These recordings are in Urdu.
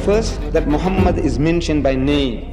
First, that Muhammad is mentioned by name.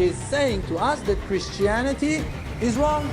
is saying to us that Christianity is wrong.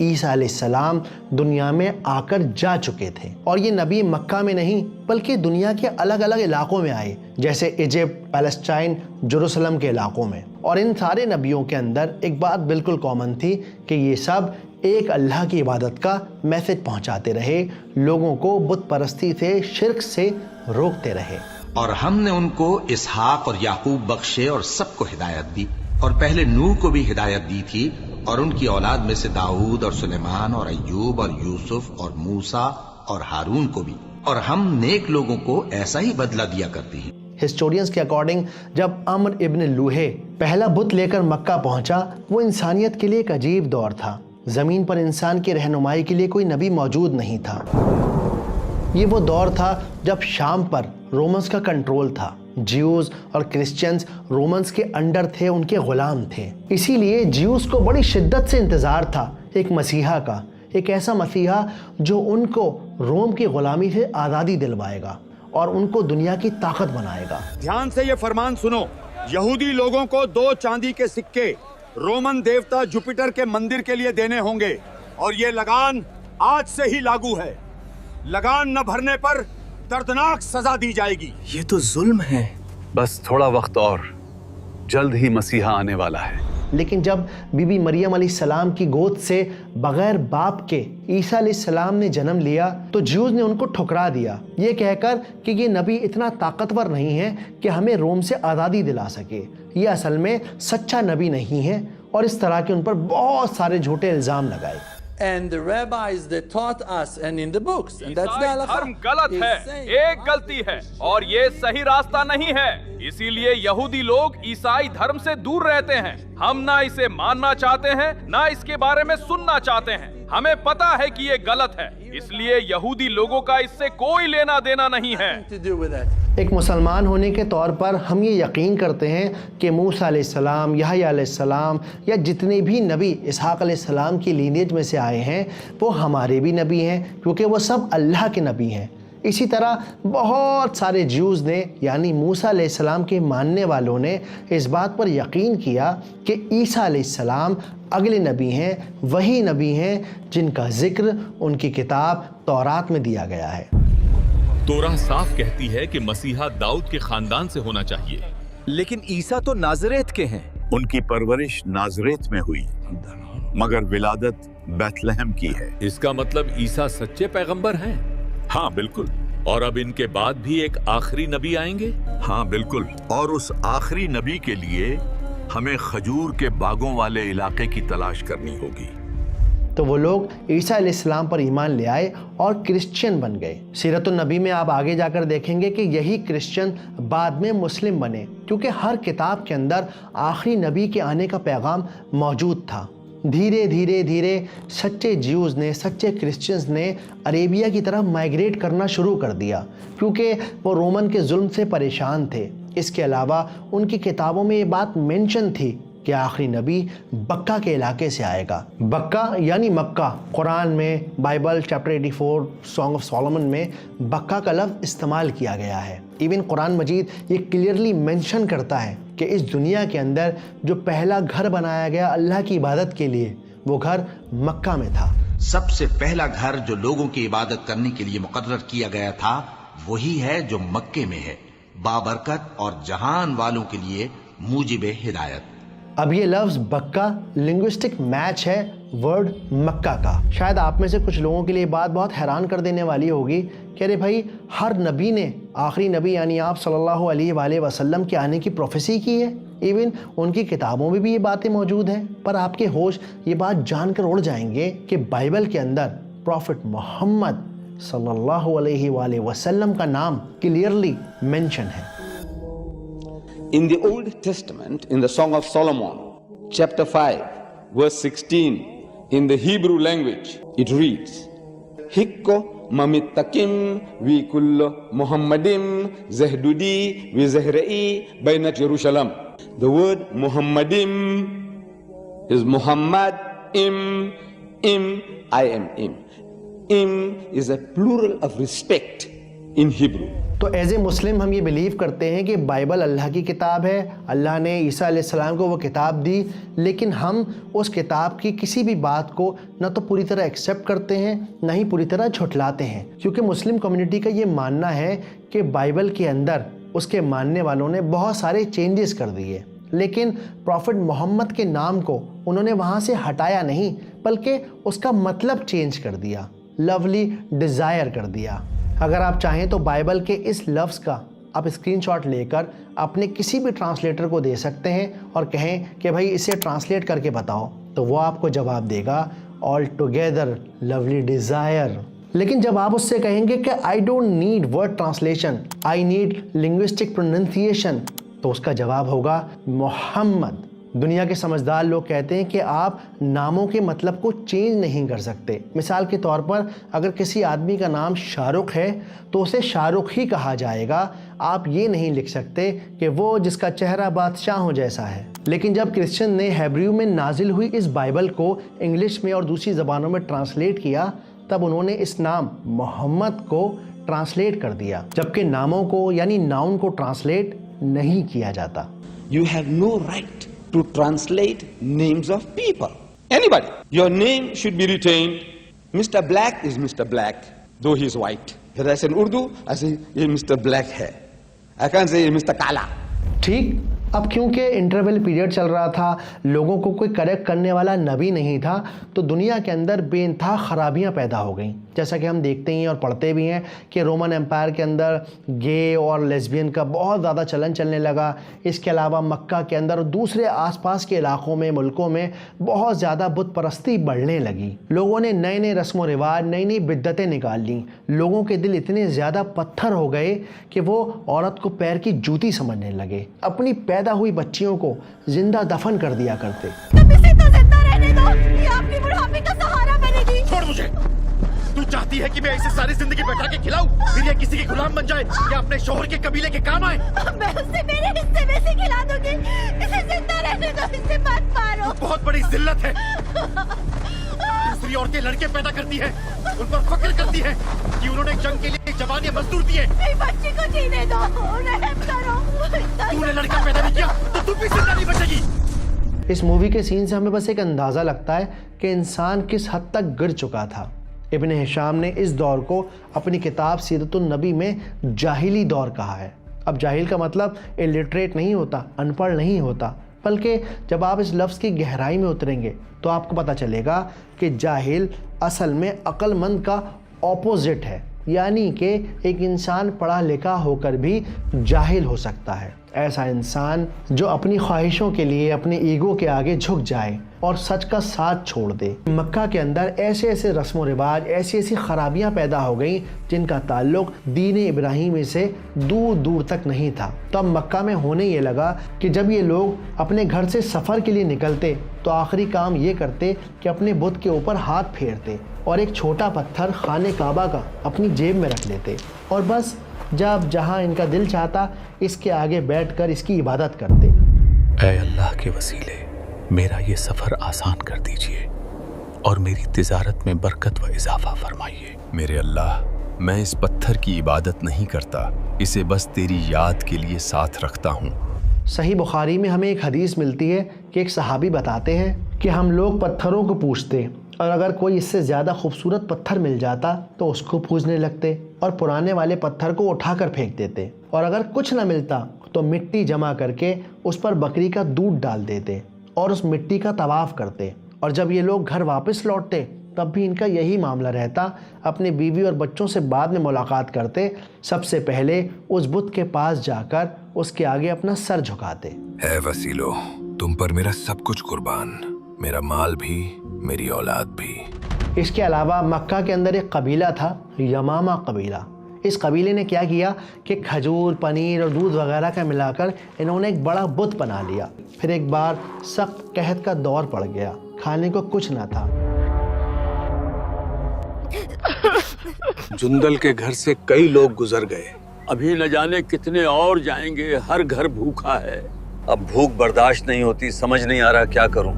عیسیٰ علیہ السلام دنیا میں آ کر جا چکے تھے، اور یہ نبی مکہ میں نہیں بلکہ دنیا کے الگ الگ علاقوں میں آئے، جیسے ایجپٹ، پیلسٹائن، جروسلم کے علاقوں میں۔ اور ان سارے نبیوں کے اندر ایک بات بالکل کامن تھی کہ یہ سب ایک اللہ کی عبادت کا میسج پہنچاتے رہے، لوگوں کو بت پرستی سے، شرک سے روکتے رہے۔ اور ہم نے ان کو اسحاق اور یعقوب بخشے اور سب کو ہدایت دی، اور پہلے نوح کو بھی ہدایت دی تھی، اور ان کی اولاد میں سے داؤد اور سلیمان اور ایوب اور یوسف اور موسیٰ اور ہارون کو بھی، اور ہم نیک لوگوں کو ایسا ہی بدلہ دیا کرتے ہیں۔ ہسٹورینز کے اکارڈنگ جب عمرو ابن لوہے پہلا بت لے کر مکہ پہنچا، وہ انسانیت کے لیے ایک عجیب دور تھا۔ زمین پر انسان کی رہنمائی کے لیے کوئی نبی موجود نہیں تھا۔ یہ وہ دور تھا جب شام پر رومنز کا کنٹرول تھا، جیوز اور کرسچنز رومنز کے انڈر تھے، ان کے غلام تھے۔ اسی لیے جیوز کو بڑی شدت سے انتظار تھا ایک مسیحا کا، ایک ایسا مسیحا جو ان کو روم کی غلامی سے آزادی دلوائے گا اور ان کو دنیا کی طاقت بنائے گا۔ دھیان سے یہ فرمان سنو، یہودی لوگوں کو 2 چاندی کے سکے رومن دیوتا جوپیٹر کے مندر کے لیے دینے ہوں گے، اور یہ لگان آج سے ہی لاگو ہے۔ لگان نہ بھرنے پر دردناک سزا دی جائے گی۔ یہ تو ظلم ہے۔ بس تھوڑا وقت اور، جلد ہی مسیحا آنے والا ہے۔ لیکن جب بی بی مریم علیہ السلام کی گود سے بغیر باپ کے عیسیٰ علیہ السلام نے جنم لیا تو جیوز نے ان کو ٹھکرا دیا، یہ کہہ کر کہ یہ نبی اتنا طاقتور نہیں ہے کہ ہمیں روم سے آزادی دلا سکے، یہ اصل میں سچا نبی نہیں ہے، اور اس طرح کے ان پر بہت سارے جھوٹے الزام لگائے۔ And the rabbis that taught us and in the books, and that's the halakha. دھرم غلط ہے، ایک غلطی ہے اور یہ صحیح راستہ نہیں ہے، اسی لیے یہودی لوگ عیسائی دھرم سے دور رہتے ہیں۔ ہم نہ اسے ماننا چاہتے ہیں نہ اس کے بارے میں سننا چاہتے ہیں۔ ہمیں پتا ہے کہ یہ غلط ہے، اس لیے یہودی لوگوں کا اس سے کوئی لینا دینا نہیں ہے۔ ایک مسلمان ہونے کے طور پر ہم یہ یقین کرتے ہیں کہ موسیٰ علیہ السلام، یحییٰ علیہ السلام یا جتنے بھی نبی اسحاق علیہ السلام کی لینیج میں سے آئے ہیں وہ ہمارے بھی نبی ہیں، کیونکہ وہ سب اللہ کے نبی ہیں۔ اسی طرح بہت سارے جیوز نے یعنی موسیٰ علیہ السلام کے ماننے والوں نے اس بات پر یقین کیا کہ عیسیٰ علیہ السلام اگلے نبی ہیں، وہی نبی ہیں جن کا ذکر ان کی کتاب تورات میں دیا گیا ہے۔ تورات صاف کہتی ہے کہ مسیحا داؤد کے خاندان سے ہونا چاہیے، لیکن عیسیٰ تو نازریت کے ہیں۔ ان کی پرورش نازریت میں ہوئی مگر ولادت بیت لہم کی ہے۔ اس کا مطلب عیسیٰ سچے پیغمبر ہیں؟ ہاں بالکل۔ اور اب ان کے بعد بھی ایک آخری نبی آئیں گے؟ ہاں بالکل، اور اس آخری نبی کے لیے ہمیں کھجور کے باغوں والے علاقے کی تلاش کرنی ہوگی۔ تو وہ لوگ عیسیٰ علیہ السلام پر ایمان لے آئے اور کرسچین بن گئے۔ سیرت النبی میں آپ آگے جا کر دیکھیں گے کہ یہی کرسچن بعد میں مسلم بنے، کیونکہ ہر کتاب کے اندر آخری نبی کے آنے کا پیغام موجود تھا۔ دھیرے دھیرے دھیرے سچے جیوز نے، سچے کرسچنز نے عربیہ کی طرف مائیگریٹ کرنا شروع کر دیا، کیونکہ وہ رومن کے ظلم سے پریشان تھے۔ اس کے علاوہ ان کی کتابوں میں یہ بات مینشن تھی کہ آخری نبی بکہ کے علاقے سے آئے گا۔ بکہ یعنی مکہ، قرآن میں Bible chapter 84 song of Solomon میں بکہ کا لفظ استعمال کیا گیا ہے۔ ایون قرآن مجید یہ کلیئرلی مینشن کرتا ہے کہ اس دنیا کے اندر جو پہلا گھر بنایا گیا اللہ کی عبادت کے لیے وہ گھر مکہ میں تھا۔ سب سے پہلا گھر جو لوگوں کی عبادت کرنے کے لیے مقرر کیا گیا تھا وہی ہے جو مکے میں ہے، بابرکت اور جہان والوں کے لیے موجب ہدایت۔ اب یہ لفظ بکہ لنگوسٹک میچ ہے ورڈ مکہ کا۔ شاید آپ میں سے کچھ لوگوں کے لیے بات بہت حیران کر دینے والی ہوگی کہ ارے بھائی، ہر نبی نے، آخری نبی یعنی آپ صلی اللہ علیہ وآلہ وسلم کے آنے کی پروفیسی کی ہے، ایون ان کی کتابوں میں بھی یہ باتیں موجود ہیں، پر آپ کے ہوش یہ بات جان کر اڑ جائیں گے کہ بائبل کے اندر پروفٹ محمد صلی اللہ علیہ وآلہ وسلم کا نام کلیئرلی مینشن ہے۔ In the Old Testament, in the Song of Solomon, chapter 5, verse 16, in the Hebrew language, it reads, Hikko mamittakim vi kullo Muhammadim zahdudi vi zahra'i bainat Jerusalem. The word Muhammadim is Muhammad, I am im. Im is a plural of respect in Hebrew. تو ایز اے مسلم ہم یہ بلیو کرتے ہیں کہ بائبل اللہ کی کتاب ہے، اللہ نے عیسیٰ علیہ السلام کو وہ کتاب دی، لیکن ہم اس کتاب کی کسی بھی بات کو نہ تو پوری طرح ایکسیپٹ کرتے ہیں نہ ہی پوری طرح جھٹلاتے ہیں، کیونکہ مسلم کمیونٹی کا یہ ماننا ہے کہ بائبل کے اندر اس کے ماننے والوں نے بہت سارے چینجز کر دیے، لیکن پروفٹ محمد کے نام کو انہوں نے وہاں سے ہٹایا نہیں بلکہ اس کا مطلب چینج کر دیا، لولی ڈیزائر کر دیا۔ اگر آپ چاہیں تو بائبل کے اس لفظ کا آپ اسکرین شاٹ لے کر اپنے کسی بھی ٹرانسلیٹر کو دے سکتے ہیں اور کہیں کہ بھائی اسے ٹرانسلیٹ کر کے بتاؤ، تو وہ آپ کو جواب دے گا آل ٹوگیدر لولی ڈیزائر۔ لیکن جب آپ اس سے کہیں گے کہ I don't need word translation, I need linguistic pronunciation, تو اس کا جواب ہوگا محمد۔ دنیا کے سمجھدار لوگ کہتے ہیں کہ آپ ناموں کے مطلب کو چینج نہیں کر سکتے۔ مثال کے طور پر اگر کسی آدمی کا نام شاہ رخ ہے تو اسے شاہ رخ ہی کہا جائے گا، آپ یہ نہیں لکھ سکتے کہ وہ جس کا چہرہ بادشاہوں جیسا ہے۔ لیکن جب کرسچن نے ہیبریو میں نازل ہوئی اس بائبل کو انگلش میں اور دوسری زبانوں میں ٹرانسلیٹ کیا، تب انہوں نے اس نام محمد کو ٹرانسلیٹ کر دیا، جبکہ ناموں کو یعنی ناؤن کو ٹرانسلیٹ نہیں کیا جاتا۔ You have no right to translate names of people. Anybody. Your name should be retained. Mr. Black is Mr. Black, though he is white. If I say in Urdu, I say ye Mr. Black hai. I can't say Mr. Kala. ٹھیک، اب کیونکہ انٹرول پیریڈ چل رہا تھا، لوگوں کو کوئی کریکٹ کرنے والا نبی نہیں تھا، تو دنیا کے اندر بے انتہا خرابیاں پیدا ہو گئیں، جیسا کہ ہم دیکھتے ہیں اور پڑھتے بھی ہیں کہ رومن امپائر کے اندر گے اور لیسبین کا بہت زیادہ چلن چلنے لگا۔ اس کے علاوہ مکہ کے اندر اور دوسرے آس پاس کے علاقوں میں، ملکوں میں بہت زیادہ بت پرستی بڑھنے لگی۔ لوگوں نے نئے نئے رسم و رواج، نئی نئی بدعتیں نکال لیں۔ لوگوں کے دل اتنے زیادہ پتھر ہو گئے کہ وہ عورت کو پیر کی جوتی سمجھنے لگے، اپنی پیدا ہوئی بچیوں کو زندہ دفن کر دیا کرتے۔ تم اسے تو زندہ رہنے دو، یہ اپنی بڑھاپے کا سہارا بنے گی۔ چھوڑ مجھے، تو چاہتی ہے کہ میں اسے ساری زندگی بیٹھا کے کھلاؤں، پھر یہ کسی کی غلام بن جائے یا اپنے شوہر کے قبیلے کے کام آئے؟ میں اسے میرے حصے میں سے کھلا دوں گی، اسے زندہ رہنے دو، اسے مت مارو۔ بہت بڑی ذلت ہے، دوسری عورتیں لڑکے پیدا کرتی ہیں، ان پر فخر کرتی ہیں کہ انہوں نے جنگ کے لیے جوانی مزدور دیے۔ میری بچی کو جینے دو، رحم کرو۔ تو نے لڑکا پیدا نہیں کیا تو تم بھی زندہ نہیں بچے گی۔ اس مووی کے سین سے ہمیں بس ایک اندازہ لگتا ہے کہ انسان کس حد تک گر چکا تھا۔ ابن ہشام نے اس دور کو اپنی کتاب سیرت النبی میں جاہلی دور کہا ہے۔ اب جاہل کا مطلب الٹریٹ نہیں ہوتا، ان پڑھ نہیں ہوتا، بلکہ جب آپ اس لفظ کی گہرائی میں اتریں گے تو آپ کو پتہ چلے گا کہ جاہل اصل میں عقل مند کا اپوزٹ ہے، یعنی کہ ایک انسان پڑھا لکھا ہو کر بھی جاہل ہو سکتا ہے۔ ایسا انسان جو اپنی خواہشوں کے لیے اپنے ایگو کے آگے جھک جائے اور سچ کا ساتھ چھوڑ دے۔ مکہ کے اندر ایسے ایسے رسم و رواج، ایسی ایسی خرابیاں پیدا ہو گئیں جن کا تعلق دین ابراہیمی سے دور دور تک نہیں تھا۔ تو اب مکہ میں ہونے یہ لگا کہ جب یہ لوگ اپنے گھر سے سفر کے لیے نکلتے تو آخری کام یہ کرتے کہ اپنے بت کے اوپر ہاتھ پھیرتے اور ایک چھوٹا پتھر خانہ کعبہ کا اپنی جیب میں رکھ لیتے، اور بس جب جہاں ان کا دل چاہتا اس کے آگے بیٹھ کر اس کی عبادت کرتے۔ اے اللہ کے وسیلے، میرا یہ سفر آسان کر دیجئے اور میری تجارت میں برکت و اضافہ فرمائیے۔ میرے اللہ، میں اس پتھر کی عبادت نہیں کرتا، اسے بس تیری یاد کے لیے ساتھ رکھتا ہوں۔ صحیح بخاری میں ہمیں ایک حدیث ملتی ہے کہ ایک صحابی بتاتے ہیں کہ ہم لوگ پتھروں کو پوجتے، اور اگر کوئی اس سے زیادہ خوبصورت پتھر مل جاتا تو اس کو پوجنے لگتے اور پرانے والے پتھر کو اٹھا کر پھینک دیتے، اور اگر کچھ نہ ملتا تو مٹی جمع کر کے اس پر بکری کا دودھ ڈال دیتے اور اس مٹی کا طواف کرتے، اور جب یہ لوگ گھر واپس لوٹتے تب بھی ان کا یہی معاملہ رہتا۔ اپنی بیوی اور بچوں سے بعد میں ملاقات کرتے، سب سے پہلے اس بت کے پاس جا کر اس کے آگے اپنا سر جھکاتے۔ اے وسیلو، تم پر میرا سب کچھ قربان، میرا مال بھی، میری اولاد بھی۔ اس کے علاوہ مکہ کے اندر ایک قبیلہ تھا، یمامہ قبیلہ۔ اس قبیلے نے کیا کیا کہ کھجور، پنیر اور دودھ وغیرہ کا ملا کر انہوں نے ایک بڑا بت بنا لیا۔ پھر ایک بار سخت قحط کا دور پڑ گیا، کھانے کو کچھ نہ تھا۔ جندل کے گھر سے کئی لوگ گزر گئے، ابھی نہ جانے کتنے اور جائیں گے، ہر گھر بھوکا ہے۔ اب بھوک برداشت نہیں ہوتی، سمجھ نہیں آ رہا کیا کروں۔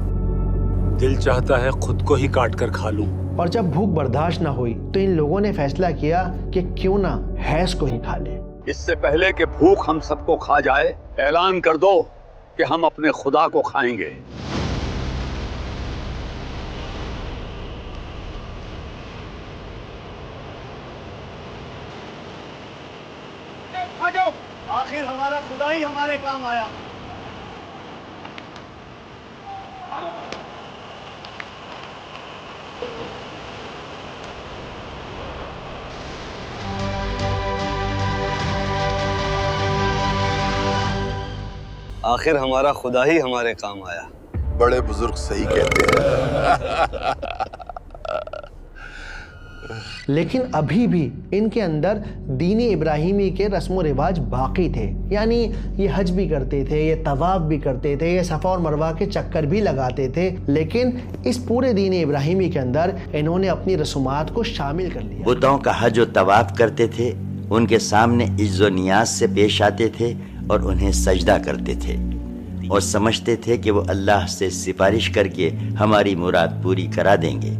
دل چاہتا ہے خود کو ہی کاٹ کر کھا لوں۔ اور جب بھوک برداشت نہ ہوئی تو ان لوگوں نے فیصلہ کیا کہ کیوں نہ حیض کو ہی کھا لے۔ اس سے پہلے کہ بھوک ہم سب کو کھا جائے اعلان کر دو کہ ہم اپنے خدا کو کھائیں گے. آخر ہمارا خدا ہی ہمارے کام آیا. آخر ہمارا خدا ہی ہمارے کام آیا. بڑے بزرگ صحیح کہتے ہیں. لیکن ابھی بھی ان کے اندر دین ابراہیمی کے رسم و رواج باقی تھے. یعنی یہ حج بھی کرتے تھے، یہ طواف بھی کرتے تھے، یہ صفا اور مروہ کے چکر بھی لگاتے تھے، لیکن اس پورے دین ابراہیمی کے اندر انہوں نے اپنی رسومات کو شامل کر لیا. بتوں کا حج و طواف کرتے تھے، ان کے سامنے عز و نیاز سے پیش آتے تھے اور انہیں سجدہ کرتے تھے اور سمجھتے تھے کہ وہ اللہ سے سفارش کر کے ہماری مراد پوری کرا دیں گے.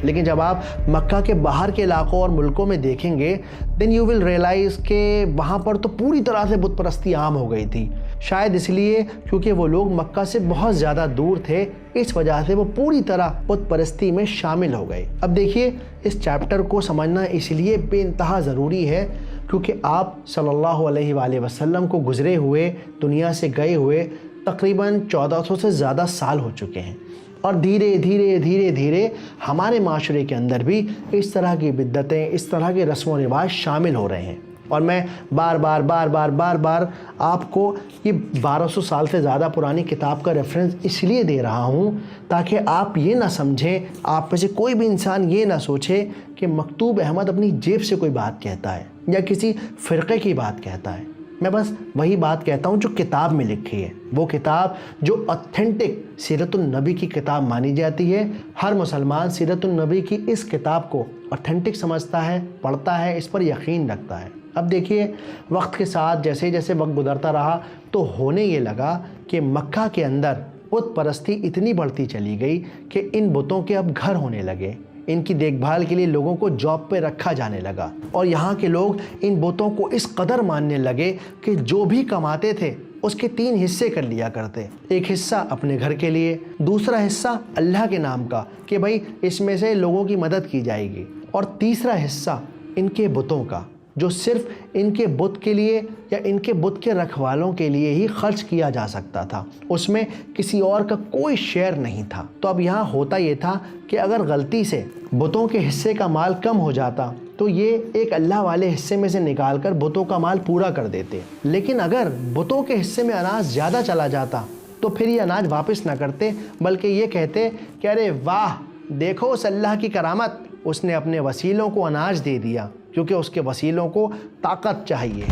لیکن جب آپ مکہ کے باہر کے علاقوں اور ملکوں میں دیکھیں گے دین یو ول ریئلائز کہ وہاں پر تو پوری طرح سے بت پرستی عام ہو گئی تھی. شاید اس لیے کیونکہ وہ لوگ مکہ سے بہت زیادہ دور تھے، اس وجہ سے وہ پوری طرح بت پرستی میں شامل ہو گئے. اب دیکھیے اس چیپٹر کو سمجھنا اس لیے بے انتہا ضروری ہے کیونکہ آپ صلی اللہ علیہ وآلہ وسلم کو گزرے ہوئے، دنیا سے گئے ہوئے تقریباً 1400 سے زیادہ سال ہو چکے ہیں، اور دھیرے دھیرے ہمارے معاشرے کے اندر بھی اس طرح کی بدعتیں، اس طرح کے رسم و رواج شامل ہو رہے ہیں. اور میں بار بار آپ کو یہ 1200 سال سے زیادہ پرانی کتاب کا ریفرنس اس لیے دے رہا ہوں تاکہ آپ یہ نہ سمجھیں، آپ میں سے کوئی بھی انسان یہ نہ سوچے کہ مکتوب احمد اپنی جیب سے کوئی بات کہتا ہے یا کسی فرقے کی بات کہتا ہے. میں بس وہی بات کہتا ہوں جو کتاب میں لکھی ہے، وہ کتاب جو اتھینٹک سیرت النبی کی کتاب مانی جاتی ہے. ہر مسلمان سیرت النبی کی اس کتاب کو اتھینٹک سمجھتا ہے، پڑھتا ہے، اس پر یقین رکھتا ہے. اب دیکھیے وقت کے ساتھ جیسے جیسے وقت گزرتا رہا تو ہونے یہ لگا کہ مکہ کے اندر بت پرستی اتنی بڑھتی چلی گئی کہ ان بتوں کے اب گھر ہونے لگے، ان کی دیکھ بھال کے لیے لوگوں کو جاب پہ رکھا جانے لگا، اور یہاں کے لوگ ان بتوں کو اس قدر ماننے لگے کہ جو بھی کماتے تھے اس کے 3 حصے کر لیا کرتے. ایک حصہ اپنے گھر کے لیے، دوسرا حصہ اللہ کے نام کا کہ بھائی اس میں سے لوگوں کی مدد کی جائے گی، اور تیسرا حصہ ان کے بتوں کا جو صرف ان کے بت کے لیے یا ان کے بت کے رکھوالوں کے لیے ہی خرچ کیا جا سکتا تھا، اس میں کسی اور کا کوئی شیئر نہیں تھا. تو اب یہاں ہوتا یہ تھا کہ اگر غلطی سے بتوں کے حصے کا مال کم ہو جاتا تو یہ ایک اللہ والے حصے میں سے نکال کر بتوں کا مال پورا کر دیتے، لیکن اگر بتوں کے حصے میں اناج زیادہ چلا جاتا تو پھر یہ اناج واپس نہ کرتے بلکہ یہ کہتے کہ ارے واہ دیکھو اس اللہ کی کرامت، اس نے اپنے وسیلوں کو اناج دے دیا کیونکہ اس کے وسیلوں کو طاقت چاہیے.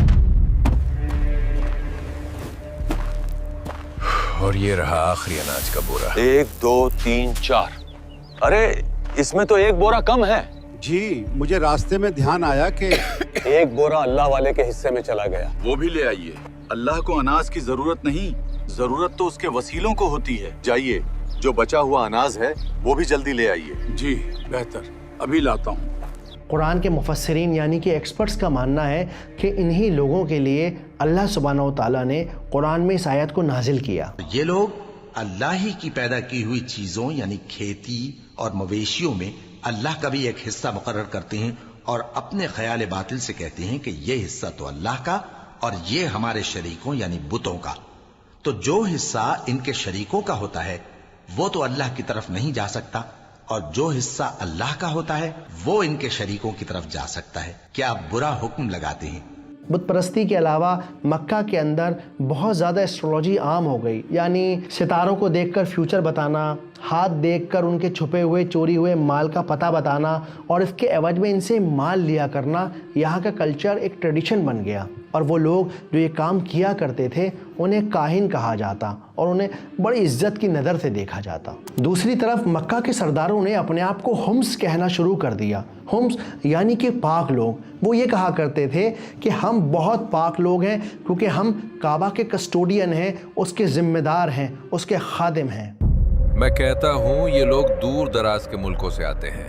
اور یہ رہا آخری اناج کا بورا. 1 2 3 4. ارے اس میں تو 1 بورا کم ہے. جی مجھے راستے میں دھیان آیا کہ 1 بورا اللہ والے کے حصے میں چلا گیا. وہ بھی لے آئیے. اللہ کو اناج کی ضرورت نہیں، ضرورت تو اس کے وسیلوں کو ہوتی ہے. جائیے جو بچا ہوا اناج ہے وہ بھی جلدی لے آئیے. جی بہتر، ابھی لاتا ہوں. قرآن کے مفسرین یعنی کہ ایکسپرٹس کا ماننا ہے کہ انہی لوگوں کے لیے اللہ سبحانہ و تعالیٰ نے قرآن میں اس آیت کو نازل کیا. یہ لوگ اللہ ہی کی پیدا کی ہوئی چیزوں یعنی کھیتی اور مویشیوں میں اللہ کا بھی ایک حصہ مقرر کرتے ہیں اور اپنے خیال باطل سے کہتے ہیں کہ یہ حصہ تو اللہ کا اور یہ ہمارے شریکوں یعنی بتوں کا. تو جو حصہ ان کے شریکوں کا ہوتا ہے وہ تو اللہ کی طرف نہیں جا سکتا، اور جو حصہ اللہ کا ہوتا ہے وہ ان کے شریکوں کی طرف جا سکتا ہے. کیا برا حکم لگاتے ہیں. بت پرستی کے علاوہ مکہ کے اندر بہت زیادہ ایسٹرولوجی عام ہو گئی، یعنی ستاروں کو دیکھ کر فیوچر بتانا، ہاتھ دیکھ کر ان کے چھپے ہوئے چوری ہوئے مال کا پتہ بتانا، اور اس کے عوض میں ان سے مال لیا کرنا یہاں کا کلچر ایک ٹریڈیشن بن گیا. اور وہ لوگ جو یہ کام کیا کرتے تھے انہیں کاہن کہا جاتا اور انہیں بڑی عزت کی نظر سے دیکھا جاتا. دوسری طرف مکہ کے سرداروں نے اپنے آپ کو ہمس کہنا شروع کر دیا. ہمس یعنی کہ پاک لوگ. وہ یہ کہا کرتے تھے کہ ہم بہت پاک لوگ ہیں کیونکہ ہم کعبہ کے کسٹوڈین ہیں، اس کے ذمہ دار ہیں، اس کے خادم ہیں. میں کہتا ہوں یہ لوگ دور دراز کے ملکوں سے آتے ہیں،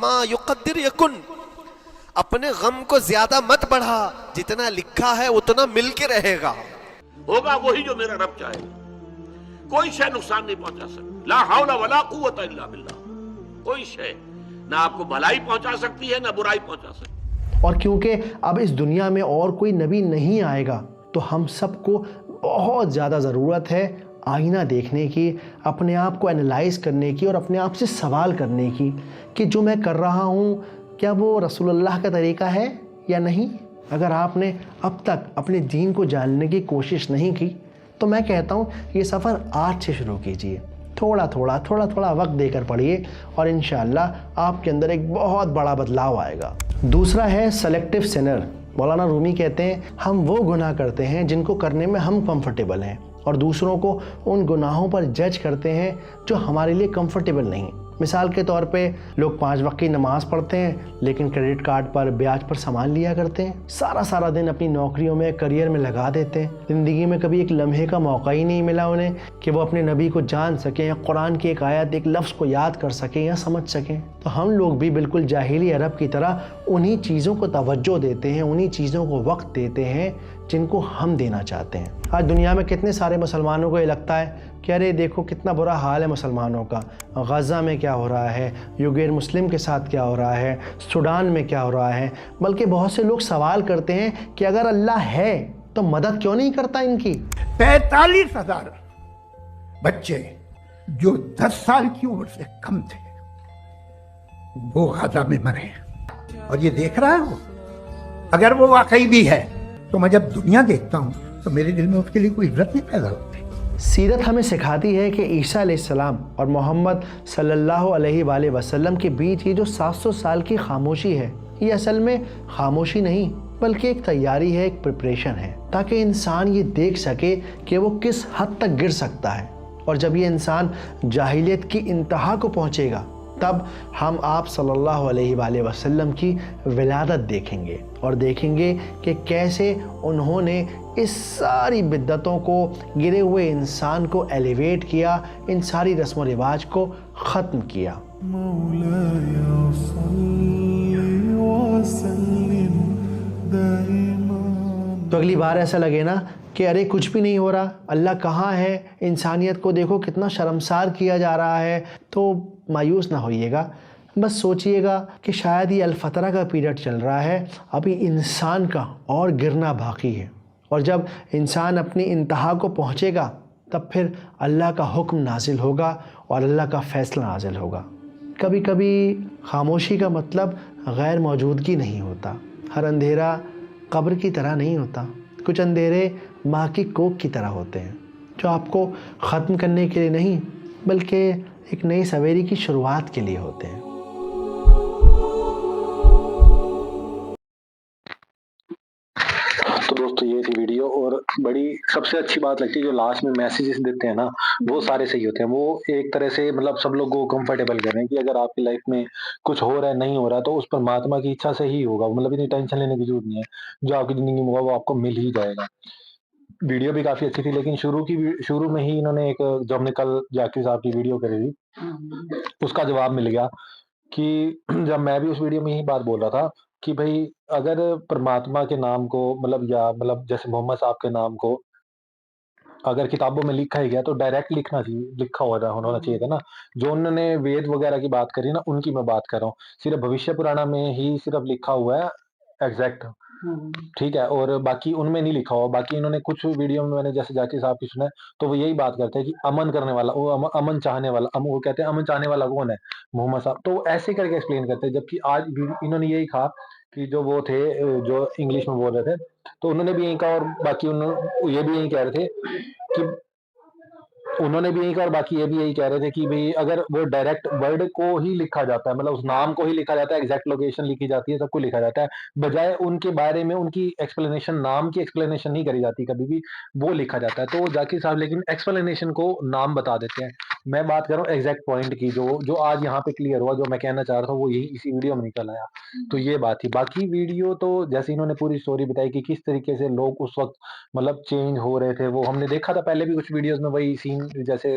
ما یقدر یکن، اپنے غم کو زیادہ مت بڑھا، جتنا لکھا ہے اتنا مل کے رہے گا، ہوگا وہی جو میرا رب چاہے گا، کوئی شے نقصان نہیں پہنچا سکتی، لا حول ولا قوت الا باللہ، کوئی شے نہ آپ کو بھلائی پہنچا سکتی ہے نہ برائی پہنچا سکتی ہے۔ اور کیونکہ اب اس دنیا میں اور کوئی نبی نہیں آئے گا تو ہم سب کو بہت زیادہ ضرورت ہے آئینہ دیکھنے کی، اپنے آپ کو انالائز کرنے کی اور اپنے آپ سے سوال کرنے کی کہ جو میں کر رہا ہوں کیا وہ رسول اللہ کا طریقہ ہے یا نہیں۔ اگر آپ نے اب تک اپنے دین کو جاننے کی کوشش نہیں کی تو میں کہتا ہوں یہ سفر آج سے شروع کیجئے، تھوڑا تھوڑا وقت دے کر پڑھیے اور انشاءاللہ آپ کے اندر ایک بہت بڑا بدلاؤ آئے گا۔ دوسرا ہے سلیکٹیو سنر۔ مولانا رومی کہتے ہیں ہم وہ گناہ کرتے ہیں جن کو کرنے میں ہم کمفرٹیبل ہیں اور دوسروں کو ان گناہوں پر جج کرتے ہیں جو ہمارے لیے کمفرٹیبل نہیں۔ مثال کے طور پہ لوگ 5 وقت کی نماز پڑھتے ہیں لیکن کریڈٹ کارڈ پر بیاج پر سامان لیا کرتے ہیں، سارا دن اپنی نوکریوں میں کریئر میں لگا دیتے ہیں، زندگی میں کبھی ایک لمحے کا موقع ہی نہیں ملا انہیں کہ وہ اپنے نبی کو جان سکیں یا قرآن کی ایک آیت ایک لفظ کو یاد کر سکیں یا سمجھ سکیں۔ تو ہم لوگ بھی بالکل جاہلی عرب کی طرح انہی چیزوں کو توجہ دیتے ہیں، انہی چیزوں کو وقت دیتے ہیں جن کو ہم دینا چاہتے ہیں۔ آج دنیا میں کتنے سارے مسلمانوں کو یہ لگتا ہے کہ ارے دیکھو کتنا برا حال ہے مسلمانوں کا، غزہ میں کیا ہو رہا ہے، یوغیر مسلم کے ساتھ کیا ہو رہا ہے، سوڈان میں کیا ہو رہا ہے، بلکہ بہت سے لوگ سوال کرتے ہیں کہ اگر اللہ ہے تو مدد کیوں نہیں کرتا ان کی۔ 45,000 بچے جو 10 سال کی عمر سے کم تھے وہ غزہ میں مرے، اور یہ دیکھ رہا ہے وہ، اگر وہ واقعی بھی ہے تو میں جب دنیا دیکھتا ہوں تو میرے دل میں اس کے لیے کوئی عزت نہیں پیدا ہوتی۔ سیرت ہمیں سکھاتی ہے کہ عیسیٰ علیہ السلام اور محمد صلی اللہ علیہ وآلہ وسلم کے بیچ یہ جو 700 سال کی خاموشی ہے یہ اصل میں خاموشی نہیں بلکہ ایک تیاری ہے، ایک پریپریشن ہے، تاکہ انسان یہ دیکھ سکے کہ وہ کس حد تک گر سکتا ہے، اور جب یہ انسان جاہلیت کی انتہا کو پہنچے گا تب ہم آپ صلی اللہ علیہ وآلہ وسلم کی ولادت دیکھیں گے اور دیکھیں گے کہ کیسے انہوں نے اس ساری بدعتوں کو، گرے ہوئے انسان کو ایلیویٹ کیا، ان ساری رسم و رواج کو ختم کیا۔ تو اگلی بار ایسا لگے نا کہ ارے کچھ بھی نہیں ہو رہا، اللہ کہاں ہے، انسانیت کو دیکھو کتنا شرمسار کیا جا رہا ہے، تو مایوس نہ ہوئیے گا، بس سوچئے گا کہ شاید یہ الفترہ کا پیریڈ چل رہا ہے، ابھی انسان کا اور گرنا باقی ہے، اور جب انسان اپنی انتہا کو پہنچے گا تب پھر اللہ کا حکم نازل ہوگا اور اللہ کا فیصلہ نازل ہوگا۔ کبھی کبھی خاموشی کا مطلب غیر موجودگی نہیں ہوتا، ہر اندھیرا قبر کی طرح نہیں ہوتا، کچھ اندھیرے ماں کی کوکھ کی طرح ہوتے ہیں جو آپ کو ختم کرنے کے لیے نہیں بلکہ ایک نئی سویری کی شروعات کے لیے ہوتے ہیں۔ تو دوستو یہ تھی ویڈیو، اور بڑی سب سے اچھی بات لگتی ہے جو لاسٹ میں میسیجز دیتے ہیں نا وہ سارے صحیح ہوتے ہیں، وہ ایک طرح سے مطلب سب لوگوں کو کمفرٹیبل کر رہے ہیں کہ اگر آپ کی لائف میں کچھ ہو رہا ہے نہیں ہو رہا تو اس پر مہاتما کی اچھا سے ہی ہوگا، مطلب اتنی ٹینشن لینے کی ضرورت نہیں ہے، جو آپ کی زندگی میں ہوگا وہ آپ کو مل ہی جائے گا۔ ویڈیو بھی کافی اچھی تھی، لیکن شروع میں ہی انہوں نے ایک جو ہم نے کل جاکر صاحب کی ویڈیو کری تھی اس کا جواب مل گیا کہ جب میں بھی اس ویڈیو میں ہی بات بول رہا تھا کہ بھائی اگر پرماتما کے نام کو مطلب جیسے محمد صاحب کے نام کو اگر کتابوں میں لکھا ہی گیا تو ڈائریکٹ لکھا ہونا چاہیے تھا نا، جو انہوں نے وید وغیرہ کی بات کری نا ان کی میں بات کر رہا ہوں، صرف بھوشیہ پرانا میں ہی صرف لکھا ہوا ہے ایگزیکٹ، ٹھیک ہے، اور باقی ان میں نہیں لکھا ہوا۔ باقی انہوں نے کچھ ویڈیو میں نے جیسے جاکر صاحب کی سنا ہے تو وہ یہی بات کرتے ہیں کہ امن کرنے والا، وہ امن چاہنے والا، وہ کہتے ہیں امن چاہنے والا کون ہے، محمد صاحب، تو ایسے کر کے ایکسپلین کرتے ہیں، جبکہ آج انہوں نے یہی کہا کہ جو وہ تھے جو انگلش میں بول رہے تھے تو انہوں نے بھی یہی کہا، اور باقی یہ بھی یہی کہہ رہے تھے کہ انہوں نے بھی یہی کہا اور باقی یہ بھی یہی کہہ رہے تھے کہ بھئی اگر وہ ڈائریکٹ ورڈ کو ہی لکھا جاتا ہے، مطلب اس نام کو ہی لکھا جاتا ہے، ایگزیکٹ لوکیشن لکھی جاتی ہے، سب کچھ لکھا جاتا ہے، بجائے ان کے بارے میں ان کی ایکسپلینیشن، نام کی ایکسپلینیشن نہیں کری جاتی کبھی بھی، وہ لکھا جاتا ہے۔ تو جاکر صاحب لیکن ایکسپلینیشن کو نام بتا دیتے ہیں، میں بات کر رہا ہوں ایگزیکٹ پوائنٹ کی، جو آج یہاں پہ کلیئر ہوا، جو میں کہنا چاہ رہا تھا وہ یہی اسی ویڈیو میں نکل آیا، تو یہ بات تھی۔ باقی ویڈیو تو جیسے انہوں نے پوری سٹوری بتائی کہ کس طریقے سے لوگ اس وقت مطلب چینج ہو رہے تھے، وہ ہم نے دیکھا تھا پہلے بھی کچھ ویڈیوز میں، وہی سین جیسے